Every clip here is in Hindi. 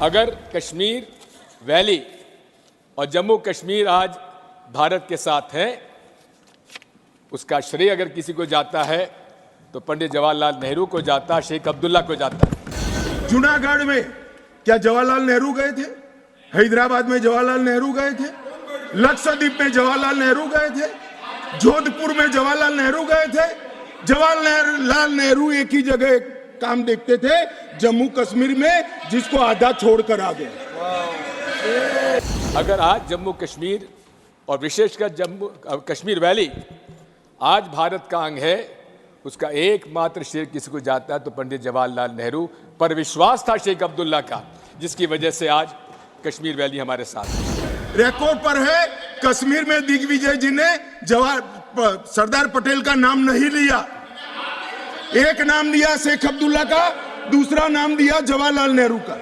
अगर कश्मीर वैली और जम्मू कश्मीर आज भारत के साथ है, उसका श्रेय अगर किसी को जाता है तो पंडित जवाहरलाल नेहरू को जाता, शेख अब्दुल्ला को जाता है। जूनागढ़ में क्या जवाहरलाल नेहरू गए थे? हैदराबाद में जवाहरलाल नेहरू गए थे? लक्षद्वीप में जवाहरलाल नेहरू गए थे? जोधपुर में जवाहरलाल नेहरू गए थे? जवाहरलाल नेहरू एक ही जगह काम देखते थे, जम्मू कश्मीर में, जिसको आधा छोड़कर आ गए। अगर आज जम्मू कश्मीर और विशेषकर जम्मू कश्मीर वैली आज भारत का अंग है, उसका एकमात्र श्रेय किसी को जाता है तो पंडित जवाहरलाल नेहरू पर विश्वास था शेख अब्दुल्ला का, जिसकी वजह से आज कश्मीर वैली हमारे साथ है। रिकॉर्ड पर है, कश्मीर में दिग्विजय जी ने सरदार पटेल का नाम नहीं लिया। एक नाम दिया शेख अब्दुल्ला का, दूसरा नाम दिया जवाहरलाल नेहरू का।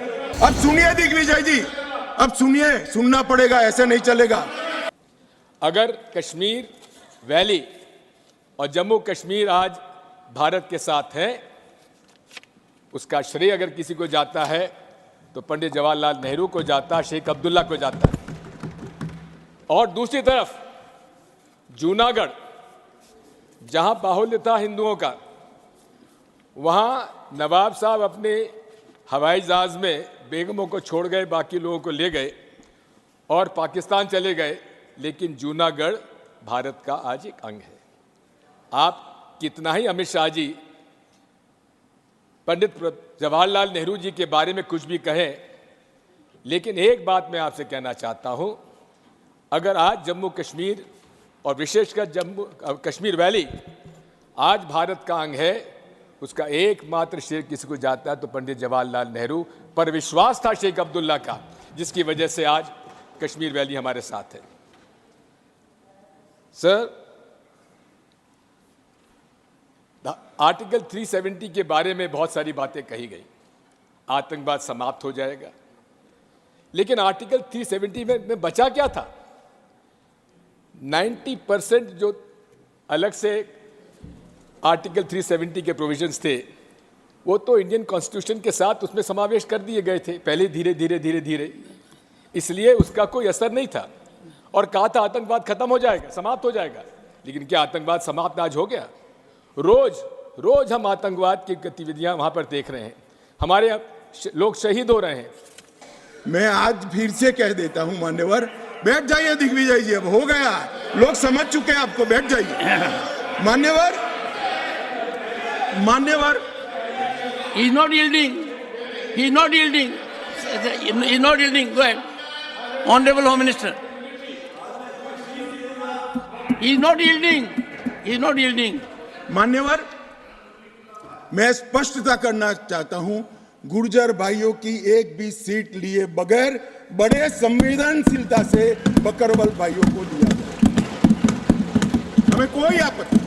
अब सुनिए दिग्विजय जी, अब सुनिए, सुनना पड़ेगा, ऐसे नहीं चलेगा। अगर कश्मीर वैली और जम्मू कश्मीर आज भारत के साथ है, उसका श्रेय अगर किसी को जाता है तो पंडित जवाहरलाल नेहरू को जाता, शेख अब्दुल्ला को जाता। और दूसरी तरफ जूनागढ़, जहां बाहुल्य था हिंदुओं का, वहां नवाब साहब अपने हवाई जहाज में बेगमों को छोड़ गए, बाकी लोगों को ले गए और पाकिस्तान चले गए, लेकिन जूनागढ़ भारत का आज एक अंग है। आप कितना ही अमित शाह जी पंडित जवाहरलाल नेहरू जी के बारे में कुछ भी कहें, लेकिन एक बात मैं आपसे कहना चाहता हूं, अगर आज जम्मू कश्मीर और विशेषकर जम्मू कश्मीर वैली आज भारत का अंग है, उसका एकमात्र श्रेय किसी को जाता है तो पंडित जवाहरलाल नेहरू पर विश्वास था शेख अब्दुल्ला का, जिसकी वजह से आज कश्मीर वैली हमारे साथ है। सर, आर्टिकल 370 के बारे में बहुत सारी बातें कही गई, आतंकवाद समाप्त हो जाएगा, लेकिन आर्टिकल 370 में बचा क्या था? 90% जो अलग से आर्टिकल 370 के प्रोविजंस थे, वो तो इंडियन कॉन्स्टिट्यूशन के साथ उसमें समावेश कर दिए गए थे पहले, धीरे धीरे, इसलिए उसका कोई असर नहीं था। और कहा था आतंकवाद खत्म हो जाएगा, समाप्त हो जाएगा, लेकिन क्या आतंकवाद समाप्त आज हो गया? रोज हम आतंकवाद की गतिविधियां वहां पर देख रहे हैं, हमारे लोग शहीद हो रहे हैं। मैं आज फिर से कह देता हूं, मान्यवर, बैठ जाइए दिग्विजय जी, अब हो गया, लोग समझ चुके हैं आपको, बैठ जाइए। मान्यवर he is not yielding, go ahead, honorable home minister, he is not yielding। मान्यवर, मैं स्पष्टता करना चाहता हूं, गुर्जर भाइयों की एक भी सीट लिए बगैर बड़े संवेदनशीलता से बकरवाल भाइयों को दिया जाए, हमें कोई आपत्ति।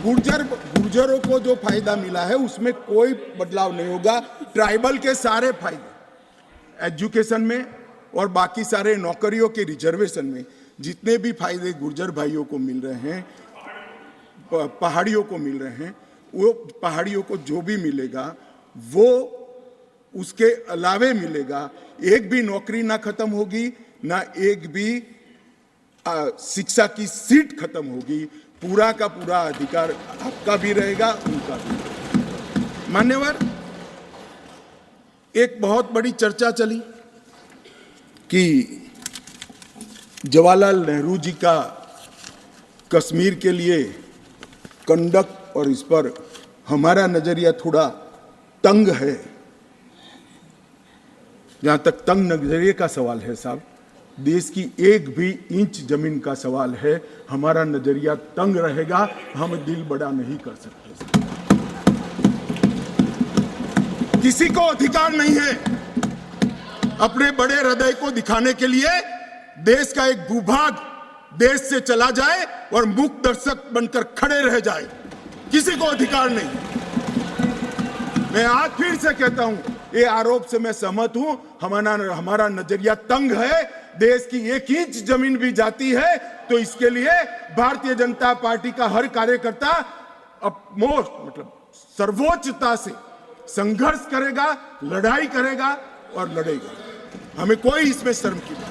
गुर्जरों को जो फायदा मिला है उसमें कोई बदलाव नहीं होगा। ट्राइबल के सारे फायदे, एजुकेशन में और बाकी सारे नौकरियों के रिजर्वेशन में जितने भी फायदे गुर्जर भाइयों को मिल रहे हैं, पहाड़ियों को मिल रहे हैं, वो पहाड़ियों को जो भी मिलेगा वो उसके अलावे मिलेगा। एक भी नौकरी ना खत्म होगी, ना एक भी शिक्षा की सीट खत्म होगी, पूरा का पूरा अधिकार आपका भी रहेगा, उनका भी। मान्यवर, एक बहुत बड़ी चर्चा चली कि जवाहरलाल नेहरू जी का कश्मीर के लिए कंडक्ट, और इस पर हमारा नजरिया थोड़ा तंग है। जहां तक तंग नजरिए का सवाल है साहब, देश की एक भी इंच जमीन का सवाल है, हमारा नजरिया तंग रहेगा, हम दिल बड़ा नहीं कर सकते। किसी को अधिकार नहीं है अपने बड़े हृदय को दिखाने के लिए देश का एक भूभाग देश से चला जाए और मूक दर्शक बनकर खड़े रह जाए, किसी को अधिकार नहीं। मैं आज फिर से कहता हूं, ये आरोप से मैं सहमत हूं, हमारा नजरिया तंग है। देश की एक इंच जमीन भी जाती है तो इसके लिए भारतीय जनता पार्टी का हर कार्यकर्ता सर्वोच्चता से संघर्ष करेगा, लड़ाई करेगा और लड़ेगा। हमें कोई इसमें शर्म की बात